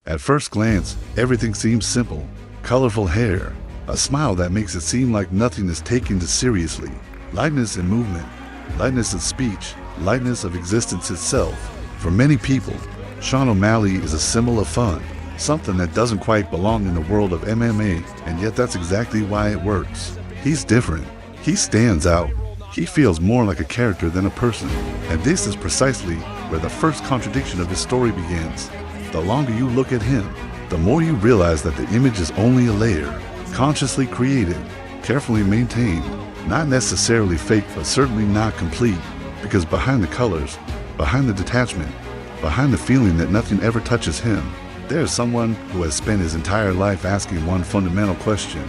At first glance, everything seems simple. Colorful hair, a smile that makes it seem like nothing is taken seriously, lightness in movement, lightness in speech, lightness of existence itself. For many people, Sean O'Malley is a symbol of fun, something that doesn't quite belong in the world of MMA, and yet that's exactly why it works. He's different. He stands out. He feels more like a character than a person. And this is precisely where the first contradiction of his story begins. The longer you look at him, the more you realize that the image is only a layer, consciously created, carefully maintained, not necessarily fake, but certainly not complete, because behind the colors, behind the detachment, behind the feeling that nothing ever touches him, there is someone who has spent his entire life asking one fundamental question: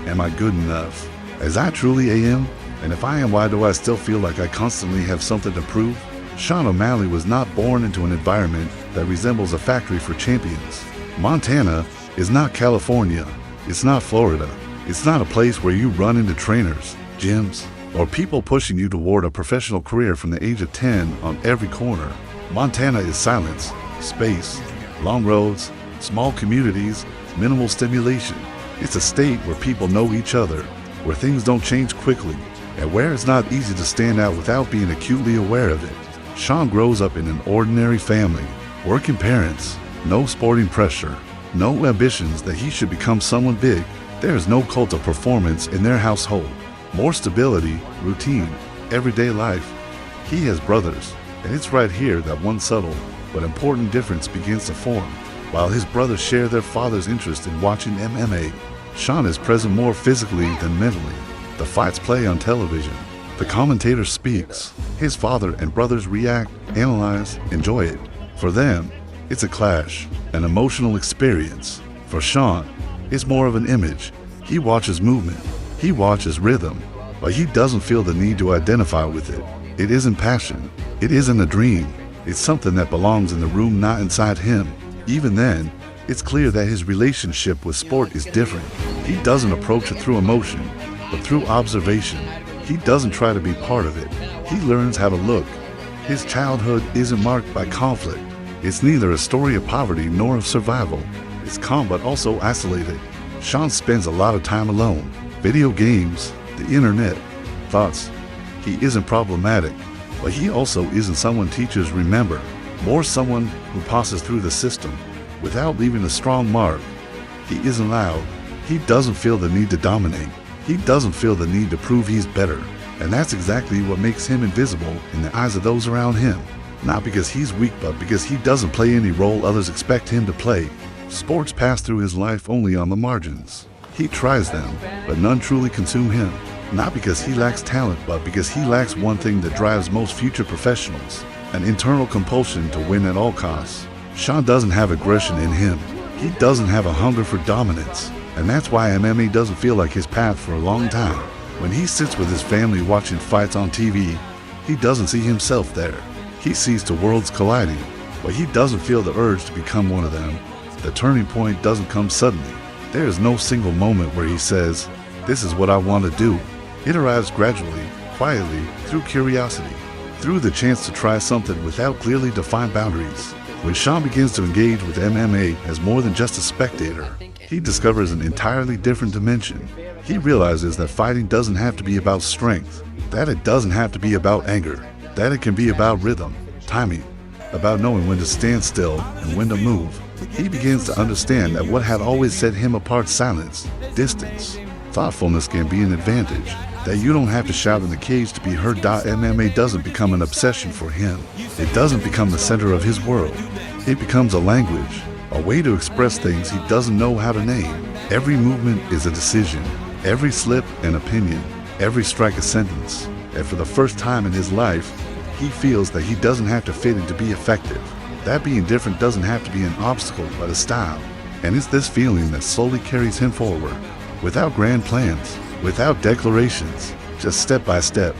am I good enough? As I truly am? And if I am, why do I still feel like I constantly have something to prove? Sean O'Malley was not born into an environment that resembles a factory for champions. Montana is not California. It's not Florida. It's not a place where you run into trainers, gyms, or people pushing you toward a professional career from the age of 10 on every corner. Montana is silence, space, long roads, small communities, minimal stimulation. It's a state where people know each other, where things don't change quickly, and where it's not easy to stand out without being acutely aware of it. Sean grows up in an ordinary family, working parents, no sporting pressure, no ambitions that he should become someone big. There is no cult of performance in their household. More stability, routine, everyday life. He has brothers, and it's right here that one subtle but important difference begins to form. While his brothers share their father's interest in watching MMA, Sean is present more physically than mentally. The fights play on television. The commentator speaks. His father and brothers react, analyze, enjoy it. For them, it's a clash, an emotional experience. For Sean, it's more of an image. He watches movement. He watches rhythm, but he doesn't feel the need to identify with it. It isn't passion. It isn't a dream. It's something that belongs in the room, not inside him. Even then, it's clear that his relationship with sport is different. He doesn't approach it through emotion, but through observation. He doesn't try to be part of it. He learns how to look. His childhood isn't marked by conflict. It's neither a story of poverty nor of survival. It's calm but also isolated. Sean spends a lot of time alone. Video games, the internet, thoughts. He isn't problematic, but he also isn't someone teachers remember. More someone who passes through the system without leaving a strong mark. He isn't loud. He doesn't feel the need to dominate. He doesn't feel the need to prove he's better. And that's exactly what makes him invisible in the eyes of those around him. Not because he's weak, but because he doesn't play any role others expect him to play. Sports pass through his life only on the margins. He tries them, but none truly consume him. Not because he lacks talent, but because he lacks one thing that drives most future professionals: an internal compulsion to win at all costs. Sean doesn't have aggression in him. He doesn't have a hunger for dominance. And that's why MMA doesn't feel like his path for a long time. When he sits with his family watching fights on TV, he doesn't see himself there. He sees two worlds colliding, but he doesn't feel the urge to become one of them. The turning point doesn't come suddenly. There is no single moment where he says, "This is what I want to do." It arrives gradually, quietly, through curiosity, through the chance to try something without clearly defined boundaries. When Sean begins to engage with MMA as more than just a spectator, he discovers an entirely different dimension. He realizes that fighting doesn't have to be about strength, that it doesn't have to be about anger, that it can be about rhythm, timing, about knowing when to stand still and when to move. He begins to understand that what had always set him apart, silence, distance, thoughtfulness, can be an advantage, that you don't have to shout in the cage to be heard. MMA doesn't become an obsession for him. It doesn't become the center of his world. It becomes a language, a way to express things he doesn't know how to name. Every movement is a decision, every slip an opinion, every strike a sentence. And for the first time in his life, he feels that he doesn't have to fit in to be effective. That being different doesn't have to be an obstacle, but a style. And it's this feeling that slowly carries him forward, without grand plans, without declarations, just step by step.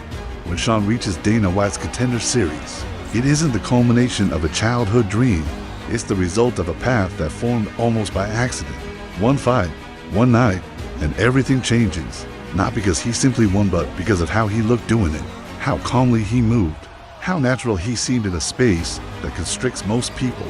When Sean reaches Dana White's Contender Series, it isn't the culmination of a childhood dream. It's the result of a path that formed almost by accident. One fight, one night, and everything changes. Not because he simply won, but because of how he looked doing it, how calmly he moved, how natural he seemed in a space that constricts most people.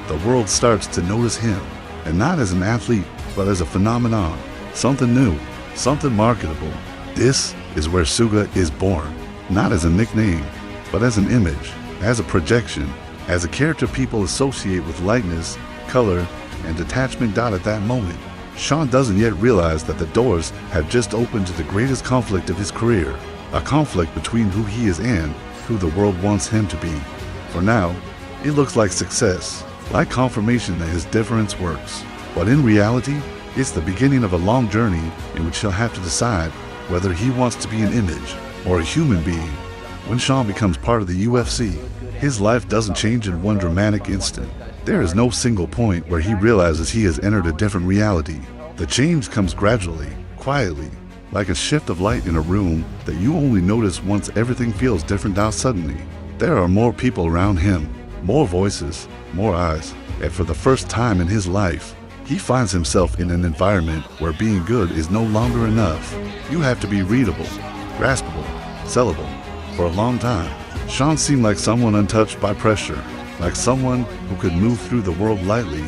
the world starts to notice him, and not as an athlete, but as a phenomenon, something new, something marketable. This is where SUGA is born, not as a nickname, but as an image, as a projection, as a character people associate with lightness, color, and detachment. At that moment, Sean doesn't yet realize that the doors have just opened to the greatest conflict of his career, a conflict between who he is and who the world wants him to be. For now, it looks like success, like confirmation that his difference works. But in reality, it's the beginning of a long journey in which he'll have to decide whether he wants to be an image or a human being. When Sean becomes part of the UFC, his life doesn't change in one dramatic instant. There is no single point where he realizes he has entered a different reality. The change comes gradually, quietly, like a shift of light in a room that you only notice once everything feels different. Now suddenly, there are more people around him, more voices, more eyes, and for the first time in his life, he finds himself in an environment where being good is no longer enough. You have to be readable, graspable, sellable. For a long time, Sean seemed like someone untouched by pressure, like someone who could move through the world lightly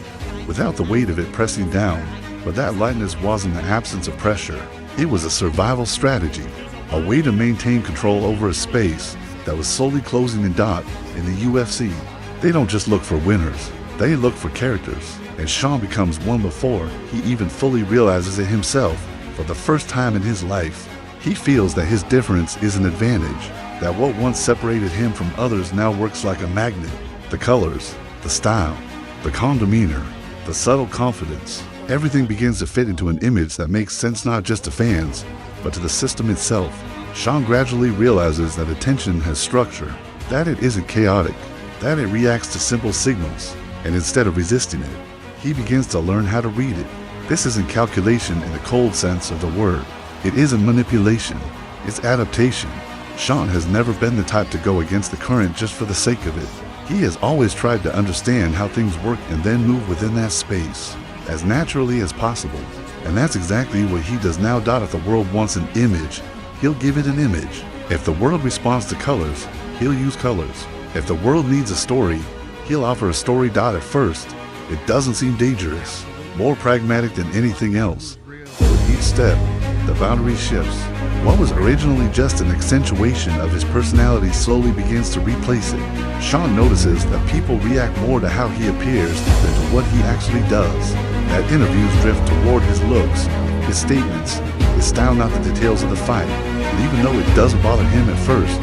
without the weight of it pressing down. But that lightness wasn't the absence of pressure. It was a survival strategy, a way to maintain control over a space that was slowly closing in. In the UFC, they don't just look for winners, they look for characters. And Sean becomes one before he even fully realizes it himself. For the first time in his life, he feels that his difference is an advantage, that what once separated him from others now works like a magnet. The colors, the style, the calm demeanor, the subtle confidence, everything begins to fit into an image that makes sense not just to fans, but to the system itself. Sean gradually realizes that attention has structure, that it isn't chaotic, that it reacts to simple signals, and instead of resisting it, he begins to learn how to read it. This isn't calculation in the cold sense of the word. It isn't manipulation, it's adaptation. Sean has never been the type to go against the current just for the sake of it. He has always tried to understand how things work and then move within that space, as naturally as possible. And that's exactly what he does now. If the world wants an image, he'll give it an image. If the world responds to colors, he'll use colors. If the world needs a story, he'll offer a story. At first, it doesn't seem dangerous, more pragmatic than anything else. But with each step, the boundary shifts. What was originally just an accentuation of his personality slowly begins to replace it. Sean notices that people react more to how he appears than to what he actually does. That interviews drift toward his looks, his statements, his style, not the details of the fight. And even though it doesn't bother him at first,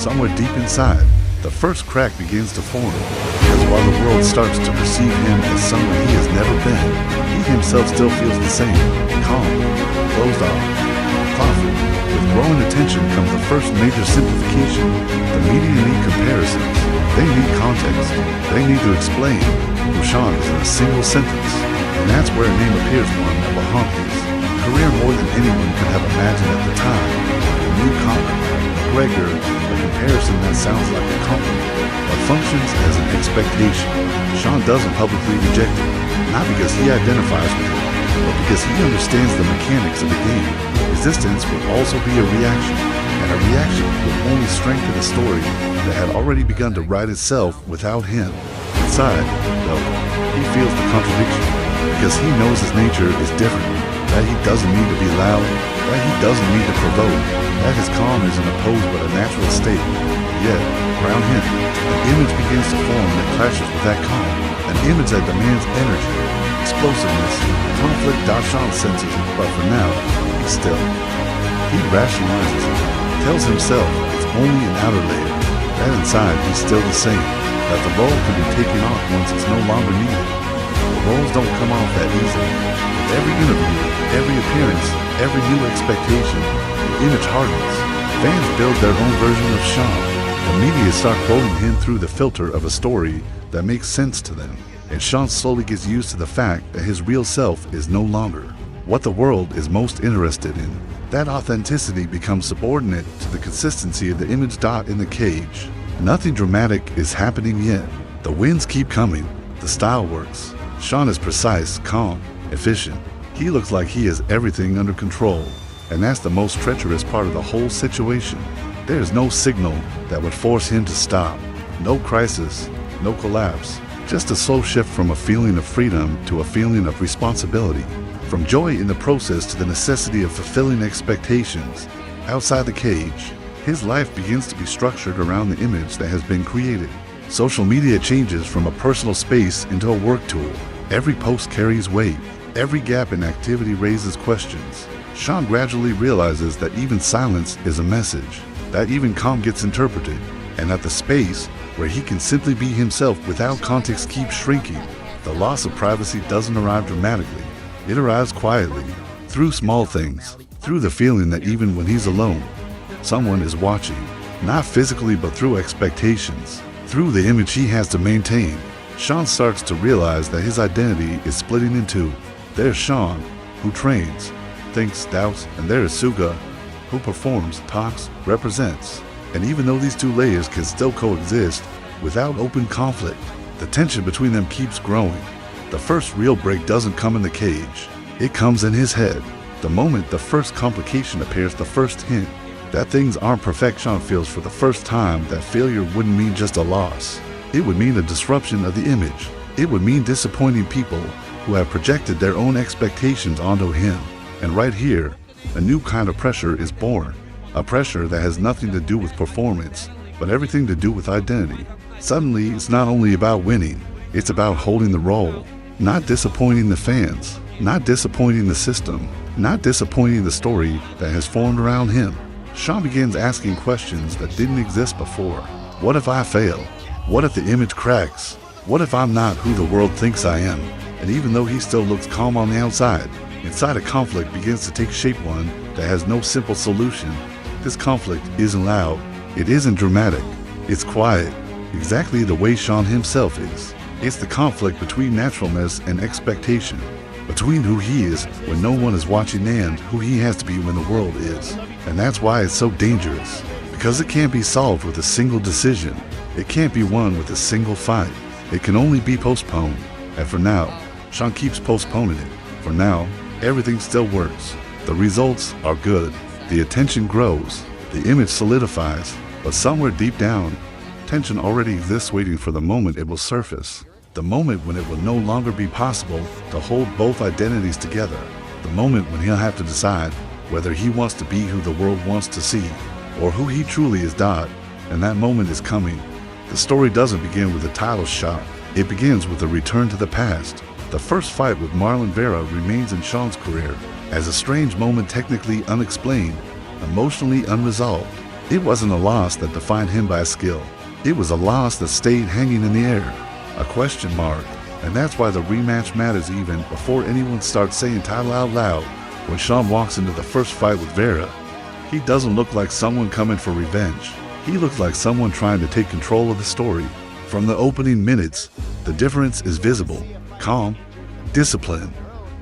somewhere deep inside, the first crack begins to form. Because while the world starts to perceive him as someone he has never been, he himself still feels the same, calm, closed off, thoughtful. With growing attention comes the first major simplification. The media need comparisons. They need context. They need to explain who Sean is in a single sentence. And that's where a name appears, one that will haunt his career more than anyone could have imagined at the time. A newcomer, McGregor, a comparison that sounds like a compliment, but functions as an expectation. Sean doesn't publicly reject it, not because he identifies with it, but because he understands the mechanics of the game. Resistance would also be a reaction, and a reaction would only strengthen a story that had already begun to write itself without him. Inside, though, he feels the contradiction, because he knows his nature is different, that he doesn't need to be loud, that he doesn't need to provoke, that his calm isn't opposed but a natural state. Yet, around him, an image begins to form that clashes with that calm, an image that demands energy, explosiveness, conflict. Sean senses it, but for now, he's still. He rationalizes it, tells himself it's only an outer layer, that inside he's still the same, that the role can be taken off once it's no longer needed. The roles don't come off that easily. With every interview, every appearance, every new expectation, the image hardens. Fans build their own version of Sean. The media start quoting him through the filter of a story that makes sense to them. And Sean slowly gets used to the fact that his real self is no longer what the world is most interested in. That authenticity becomes subordinate to the consistency of the image. In the cage, nothing dramatic is happening yet. The wins keep coming. The style works. Sean is precise, calm, efficient. He looks like he has everything under control. And that's the most treacherous part of the whole situation. There is no signal that would force him to stop. No crisis, no collapse. Just a slow shift from a feeling of freedom to a feeling of responsibility. From joy in the process to the necessity of fulfilling expectations. Outside the cage, his life begins to be structured around the image that has been created. Social media changes from a personal space into a work tool. Every post carries weight. Every gap in activity raises questions. Sean gradually realizes that even silence is a message, that even calm gets interpreted, and that the space where he can simply be himself without context keeps shrinking. The loss of privacy doesn't arrive dramatically. It arrives quietly, through small things, through the feeling that even when he's alone, someone is watching, not physically but through expectations, through the image he has to maintain. Sean starts to realize that his identity is splitting in two. There's Sean, who trains, thinks, doubts, and there is SUGA, who performs, talks, represents. And even though these two layers can still coexist without open conflict, the tension between them keeps growing. The first real break doesn't come in the cage. It comes in his head. The moment the first complication appears, the first hint that things aren't perfect, Sean feels for the first time that failure wouldn't mean just a loss. It would mean a disruption of the image. It would mean disappointing people who have projected their own expectations onto him. And right here, a new kind of pressure is born. A pressure that has nothing to do with performance, but everything to do with identity. Suddenly, it's not only about winning, it's about holding the role. Not disappointing the fans, not disappointing the system, not disappointing the story that has formed around him. Sean begins asking questions that didn't exist before. What if I fail? What if the image cracks? What if I'm not who the world thinks I am? And even though he still looks calm on the outside, inside a conflict begins to take shape, one that has no simple solution. This conflict isn't loud, it isn't dramatic, it's quiet, exactly the way Sean himself is. It's the conflict between naturalness and expectation, between who he is when no one is watching and who he has to be when the world is. And that's why it's so dangerous, because it can't be solved with a single decision. It can't be won with a single fight. It can only be postponed. And for now, Sean keeps postponing it. For now, everything still works. The results are good. The attention grows. The image solidifies. But somewhere deep down, tension already exists, waiting for the moment it will surface. The moment when it will no longer be possible to hold both identities together. The moment when he'll have to decide whether he wants to be who the world wants to see, or who he truly is. And that moment is coming. The story doesn't begin with a title shot. It begins with a return to the past. The first fight with Marlon Vera remains in Sean's career as a strange moment, technically unexplained, emotionally unresolved. It wasn't a loss that defined him by skill. It was a loss that stayed hanging in the air, a question mark. And that's why the rematch matters even before anyone starts saying title out loud. When Sean walks into the first fight with Vera, he doesn't look like someone coming for revenge. He looks like someone trying to take control of the story. From the opening minutes, the difference is visible. Calm, discipline,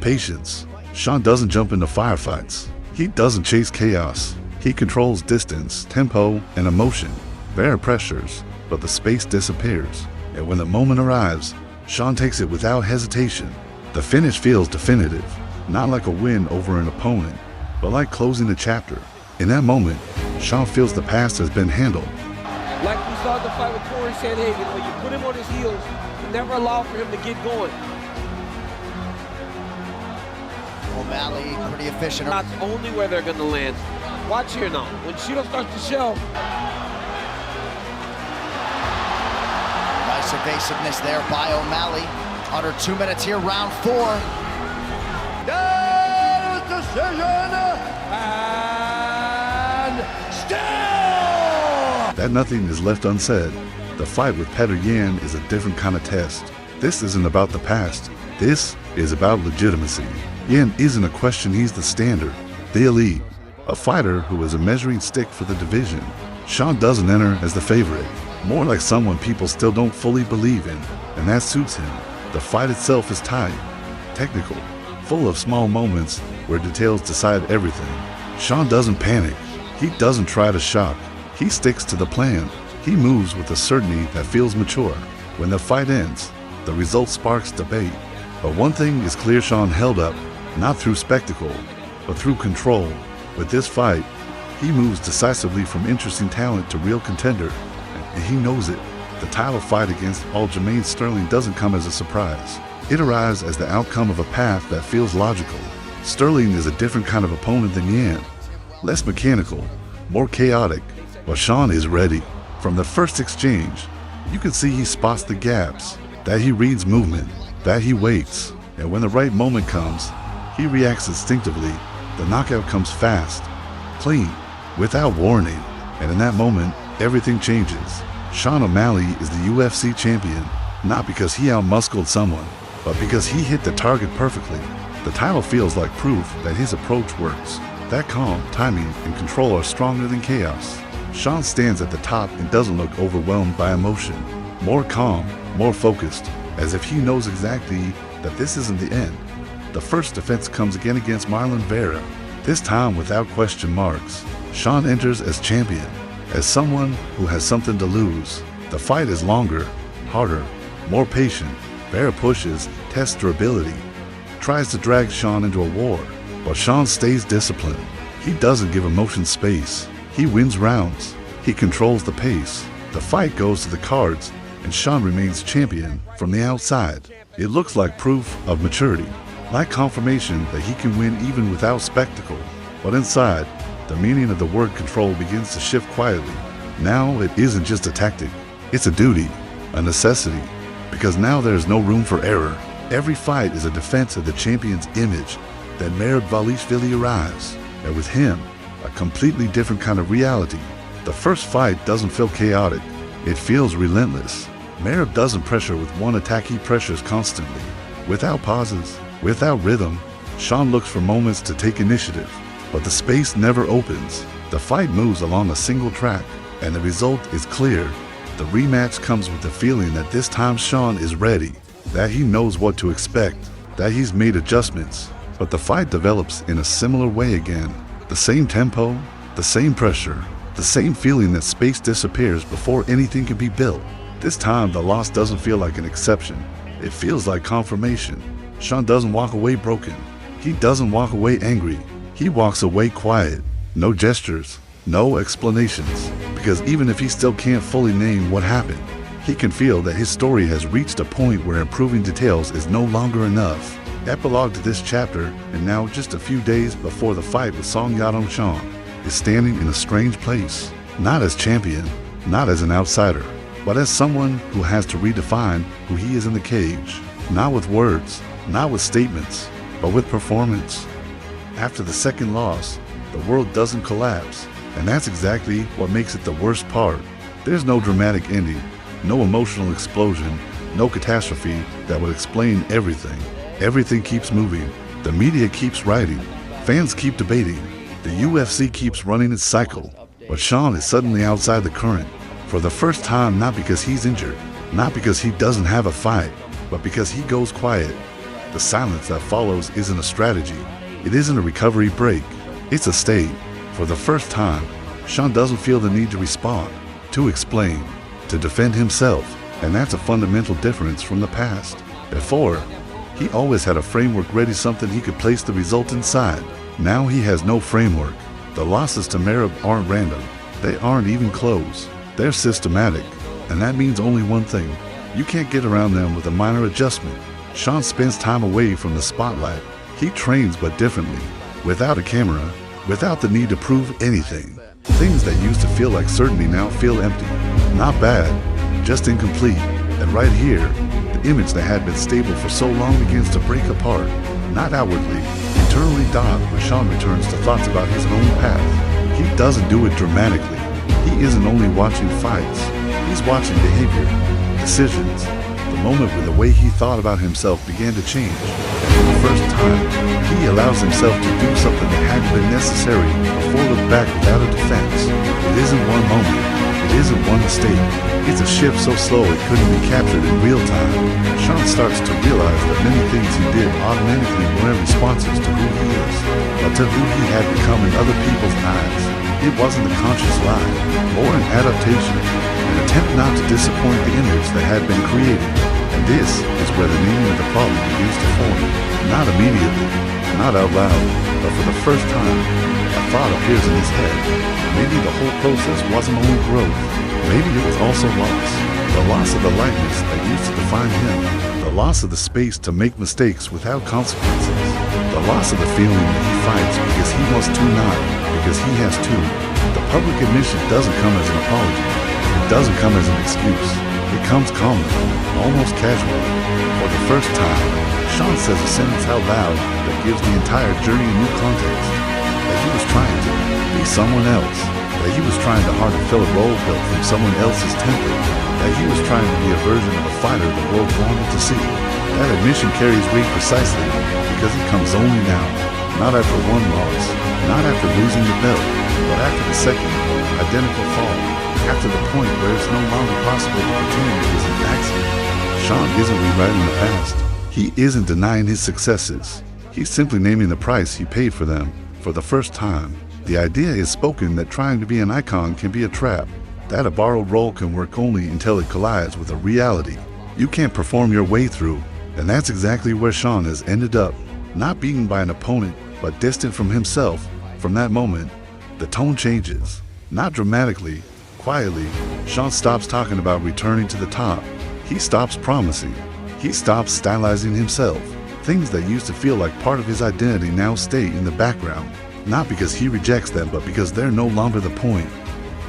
patience. Sean doesn't jump into firefights. He doesn't chase chaos. He controls distance, tempo, and emotion. Vera pressures, but the space disappears. And when the moment arrives, Sean takes it without hesitation. The finish feels definitive, not like a win over an opponent, but like closing a chapter. In that moment, Sean feels the past has been handled. Like we saw in the fight with Corey Sandhagen, when you put him on his heels, you never allow for him to get going. O'Malley, pretty efficient. That's only where they're going to land. Watch here now. When Shooto starts to show. Nice evasiveness there by O'Malley. Under 2 minutes here, round 4. That is decision, and still! That nothing is left unsaid. The fight with Petr Yan is a different kind of test. This isn't about the past. This is about legitimacy. Yan isn't a question, he's the standard, the elite, a fighter who is a measuring stick for the division. Sean doesn't enter as the favorite, more like someone people still don't fully believe in, and that suits him. The fight itself is tight, technical, full of small moments where details decide everything. Sean doesn't panic. He doesn't try to shock. He sticks to the plan. He moves with a certainty that feels mature. When the fight ends, the result sparks debate. But one thing is clear, Sean held up, not through spectacle, but through control. With this fight, he moves decisively from interesting talent to real contender, and he knows it. The title fight against Aljamain Sterling doesn't come as a surprise. It arrives as the outcome of a path that feels logical. Sterling is a different kind of opponent than Yan. Less mechanical, more chaotic, but Sean is ready. From the first exchange, you can see he spots the gaps, that he reads movement, that he waits, and when the right moment comes, he reacts instinctively. The knockout comes fast, clean, without warning, and in that moment, everything changes. Sean O'Malley is the UFC champion, not because he outmuscled someone, but because he hit the target perfectly. The title feels like proof that his approach works. That calm, timing, and control are stronger than chaos. Sean stands at the top and doesn't look overwhelmed by emotion. More calm, more focused, as if he knows exactly that this isn't the end. The first defense comes again against Marlon Vera, this time without question marks. Sean enters as champion, as someone who has something to lose. The fight is longer, harder, more patient. Vera pushes, tests durability, tries to drag Sean into a war, but Sean stays disciplined. He doesn't give emotion space. He wins rounds. He controls the pace. The fight goes to the cards, and Sean remains champion from the outside. It looks like proof of maturity, like confirmation that he can win even without spectacle. But inside, the meaning of the word control begins to shift quietly. Now it isn't just a tactic, it's a duty, a necessity, because now there is no room for error. Every fight is a defense of the champion's image. Then Merab Dvalishvili arrives, and with him, a completely different kind of reality. The first fight doesn't feel chaotic, it feels relentless. Merab doesn't pressure with one attack, he pressures constantly, without pauses, without rhythm. Sean looks for moments to take initiative, but the space never opens. The fight moves along a single track, and the result is clear. The rematch comes with the feeling that this time Sean is ready, that he knows what to expect, that he's made adjustments. But the fight develops in a similar way again. The same tempo, the same pressure, the same feeling that space disappears before anything can be built. This time the loss doesn't feel like an exception. It feels like confirmation. Sean doesn't walk away broken. He doesn't walk away angry. He walks away quiet. No gestures, no explanations. Because even if he still can't fully name what happened, he can feel that his story has reached a point where improving details is no longer enough. Epilogue to this chapter, and now just a few days before the fight with Song Yadong, Sean is standing in a strange place. Not as champion, not as an outsider, but as someone who has to redefine who he is in the cage. Not with words, not with statements, but with performance. After the second loss, the world doesn't collapse, and that's exactly what makes it the worst part. There's no dramatic ending, no emotional explosion, no catastrophe that would explain everything. Everything keeps moving, the media keeps writing, fans keep debating, the UFC keeps running its cycle, but Sean is suddenly outside the current. For the first time, not because he's injured, not because he doesn't have a fight, but because he goes quiet. The silence that follows isn't a strategy, it isn't a recovery break, it's a state. For the first time, Sean doesn't feel the need to respond, to explain, to defend himself, and that's a fundamental difference from the past. Before, he always had a framework ready, something he could place the result inside. Now he has no framework. The losses to Merab aren't random. They aren't even close. They're systematic. And that means only one thing. You can't get around them with a minor adjustment. Sean spends time away from the spotlight. He trains but differently. Without a camera, without the need to prove anything. Things that used to feel like certainty now feel empty. Not bad, just incomplete. And right here, the image that had been stable for so long begins to break apart. Not outwardly, internally dawned when Sean returns to thoughts about his own path. He doesn't do it dramatically. He isn't only watching fights, he's watching behavior, decisions. The moment when the way he thought about himself began to change. And for the first time, he allows himself to do something that hadn't been necessary before, look back without a defense. It isn't one moment, it isn't one mistake. It's a shift so slow it couldn't be captured in real time. Sean starts to realize that many things he did automatically weren't responses to who he is, but to who he had become in other people's eyes. It wasn't a conscious lie, or an adaptation, an attempt not to disappoint the image that had been created. And this is where the meaning of the problem begins to form. Not immediately, not out loud, but for the first time, a thought appears in his head. Maybe the whole process wasn't only growth. Maybe it was also loss. The loss of the lightness that used to define him. The loss of the space to make mistakes without consequences. The loss of the feeling that he fights because he wants to, not because he has to. The public admission doesn't come as an apology. It doesn't come as an excuse. It comes calmly, almost casually. For the first time, Sean says a sentence out loud that gives the entire journey a new context. That he was trying to be someone else. That he was trying hard to fill a role built from someone else's template. That he was trying to be a version of a fighter the world wanted to see. That admission carries weight precisely because it comes only now. Not after one loss, not after losing the belt, but after the second, identical fall. After the point where it's no longer possible to pretend it was an accident. Sean isn't rewriting the past. He isn't denying his successes. He's simply naming the price he paid for them for the first time. The idea is spoken that trying to be an icon can be a trap, that a borrowed role can work only until it collides with a reality you can't perform your way through. And that's exactly where Sean has ended up, not beaten by an opponent, but distant from himself. From that moment, the tone changes. Not dramatically, quietly, Sean stops talking about returning to the top. He stops promising. He stops stylizing himself. Things that used to feel like part of his identity now stay in the background. Not because he rejects them, but because they're no longer the point.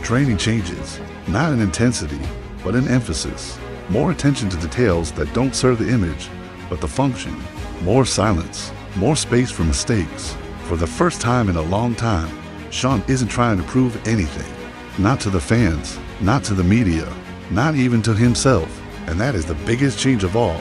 Training changes, not in intensity, but in emphasis. More attention to details that don't serve the image, but the function. More silence, more space for mistakes. For the first time in a long time, Sean isn't trying to prove anything. Not to the fans, not to the media, not even to himself. And that is the biggest change of all.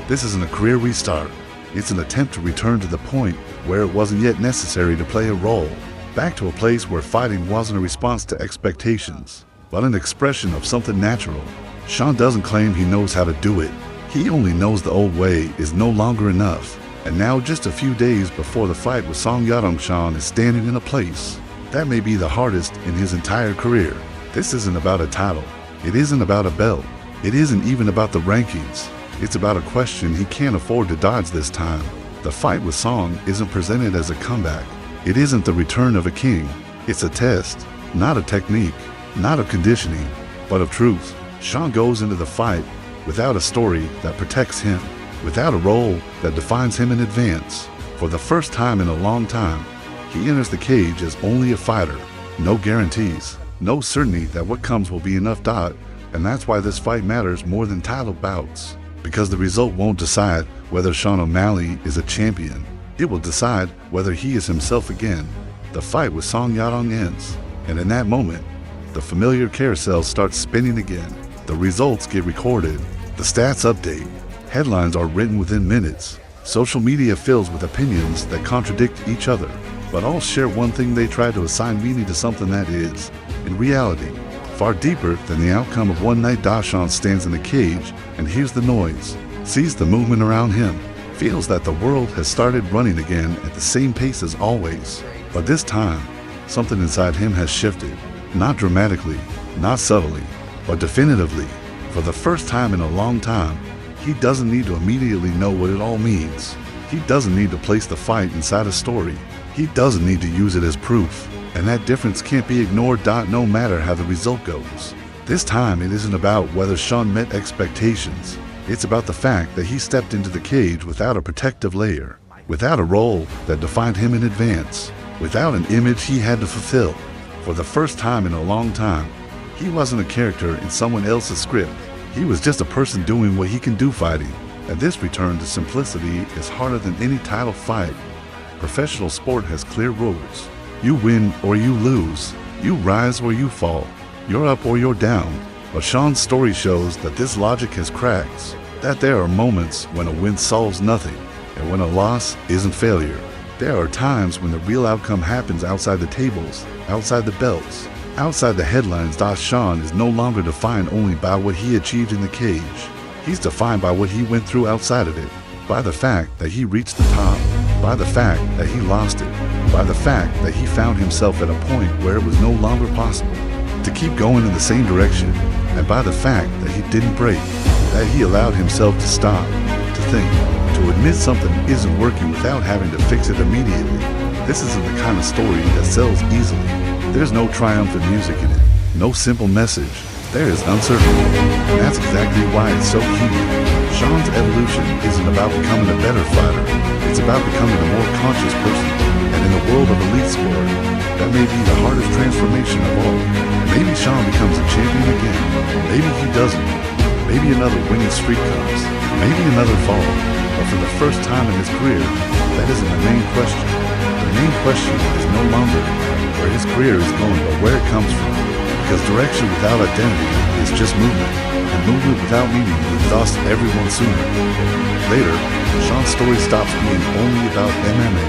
This isn't a career restart. It's an attempt to return to the point where it wasn't yet necessary to play a role. Back to a place where fighting wasn't a response to expectations, but an expression of something natural. Sean doesn't claim he knows how to do it. He only knows the old way is no longer enough. And now, just a few days before the fight with Song Yadong, Sean is standing in a place that may be the hardest in his entire career. This isn't about a title. It isn't about a belt. It isn't even about the rankings. It's about a question he can't afford to dodge this time. The fight with Song isn't presented as a comeback. It isn't the return of a king. It's a test, not a technique, not of conditioning, but of truth. Sean goes into the fight without a story that protects him, without a role that defines him in advance. For the first time in a long time, he enters the cage as only a fighter. No guarantees, no certainty that what comes will be enough. And that's why this fight matters more than title bouts. Because the result won't decide whether Sean O'Malley is a champion. It will decide whether he is himself again. The fight with Song Yadong ends, and in that moment, the familiar carousel starts spinning again. The results get recorded, the stats update, headlines are written within minutes. Social media fills with opinions that contradict each other, but all share one thing: they try to assign meaning to something that is, in reality, far deeper than the outcome of one night. Sean stands in the cage and hears the noise, sees the movement around him, feels that the world has started running again at the same pace as always. But this time, something inside him has shifted. Not dramatically, not subtly, but definitively. For the first time in a long time, he doesn't need to immediately know what it all means. He doesn't need to place the fight inside a story. He doesn't need to use it as proof. And that difference can't be ignored. No matter how the result goes. This time it isn't about whether Sean met expectations. It's about the fact that he stepped into the cage without a protective layer, without a role that defined him in advance, without an image he had to fulfill. For the first time in a long time, he wasn't a character in someone else's script. He was just a person doing what he can do fighting. And this return to simplicity is harder than any title fight. Professional sport has clear rules. You win or you lose. You rise or you fall. You're up or you're down. But Sean's story shows that this logic has cracks, that there are moments when a win solves nothing, and when a loss isn't failure. There are times when the real outcome happens outside the tables, outside the belts, outside the headlines. Sean is no longer defined only by what he achieved in the cage. He's defined by what he went through outside of it, by the fact that he reached the top, by the fact that he lost it, by the fact that he found himself at a point where it was no longer possible to keep going in the same direction, and by the fact that he didn't break, that he allowed himself to stop, to think, to admit something isn't working without having to fix it immediately. This isn't the kind of story that sells easily. There's no triumphant music in it, no simple message, There is uncertainty, and that's exactly why it's so key. Sean's evolution isn't about becoming a better fighter. It's about becoming a more conscious person. And in the world of elite sport, that may be the hardest transformation of all. Maybe Sean becomes a champion again. Maybe he doesn't. Maybe another winning streak comes. Maybe another fall. But for the first time in his career, that isn't the main question. The main question is no longer where his career is going, but where it comes from. Because direction without identity is just movement, and movement without meaning will exhaust everyone sooner. Later, Sean's story stops being only about MMA.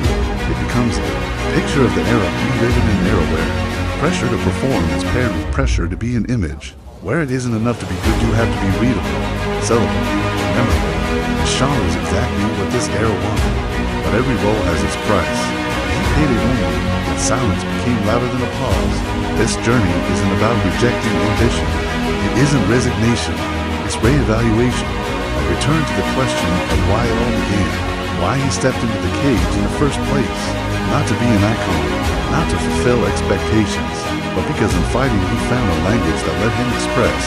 It becomes a picture of the era we live in era where pressure to perform is paired with pressure to be an image. Where it isn't enough to be good, you have to be readable, sellable, memorable. Sean is exactly what this era wanted, but every role has its price. He paid it only when silence became louder than applause. This journey isn't about rejecting ambition. It isn't resignation. It's reevaluation. A return to the question of why it all began. Why he stepped into the cage in the first place. Not to be an icon, not to fulfill expectations, but because in fighting he found a language that let him express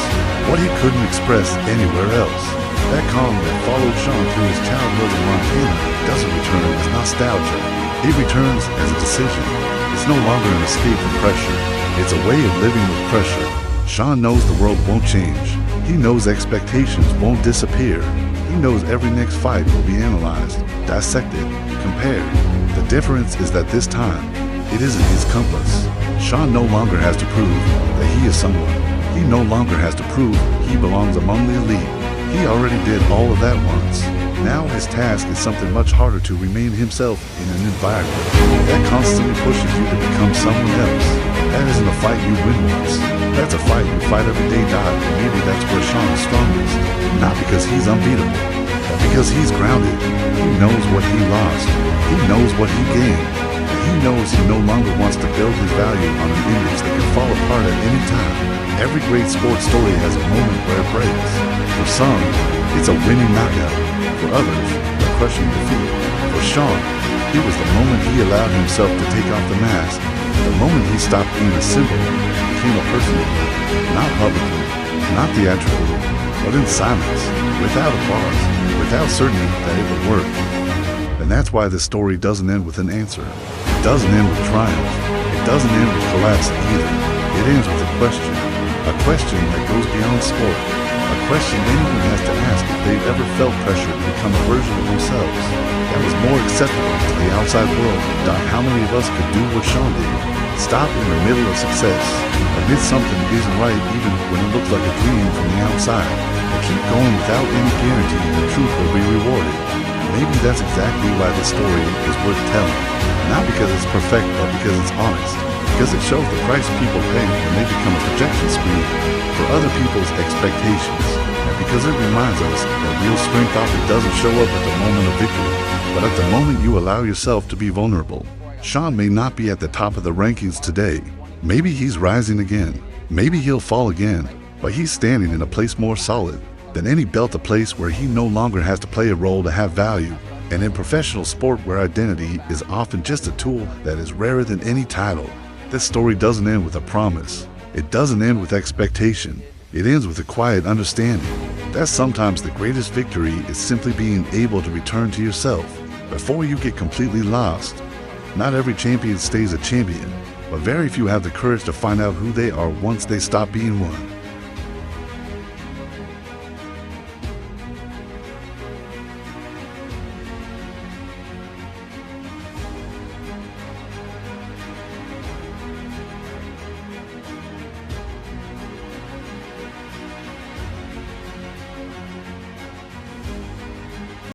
what he couldn't express anywhere else. That calm that followed Sean through his childhood in Montana doesn't return as nostalgia. It returns as a decision. It's no longer an escape from pressure. It's a way of living with pressure. Sean knows the world won't change. He knows expectations won't disappear. He knows every next fight will be analyzed, dissected, compared. The difference is that this time, it isn't his compass. Sean no longer has to prove that he is someone. He no longer has to prove he belongs among the elite. He already did all of that once. Now his task is something much harder: to remain himself in an environment that constantly pushes you to become someone else. That isn't a fight you win once. That's a fight you fight every day, God. And maybe that's where Sean is strongest. Not because he's unbeatable, but because he's grounded. He knows what he lost. He knows what he gained. And he knows he no longer wants to build his value on an image that can fall apart at any time. Every great sports story has a moment where it breaks. For some, it's a winning knockout. For others, a crushing defeat. For Sean, it was the moment he allowed himself to take off the mask. The moment he stopped being a symbol and became a person. Not publicly, not theatrically, but in silence, without applause, without certainty that it would work. And that's why this story doesn't end with an answer. It doesn't end with triumph. It doesn't end with collapse either. It ends with a question that goes beyond sport. A question anyone has to ask if they've ever felt pressure to become a version of themselves that was more acceptable to the outside world. How many of us could do what Sean did? Stop in the middle of success, admit something isn't right even when it looks like a dream from the outside, and keep going without any guarantee the truth will be rewarded. Maybe that's exactly why this story is worth telling. Not because it's perfect, but because it's honest. Because it shows the price people pay when they become a projection screen for other people's expectations. And because it reminds us that real strength often doesn't show up at the moment of victory, but at the moment you allow yourself to be vulnerable. Sean may not be at the top of the rankings today. Maybe he's rising again. Maybe he'll fall again. But he's standing in a place more solid than any belt, a place where he no longer has to play a role to have value. And in professional sport where identity is often just a tool that is rarer than any title, this story doesn't end with a promise. It doesn't end with expectation. It ends with a quiet understanding that sometimes the greatest victory is simply being able to return to yourself before you get completely lost. Not every champion stays a champion, but very few have the courage to find out who they are once they stop being one.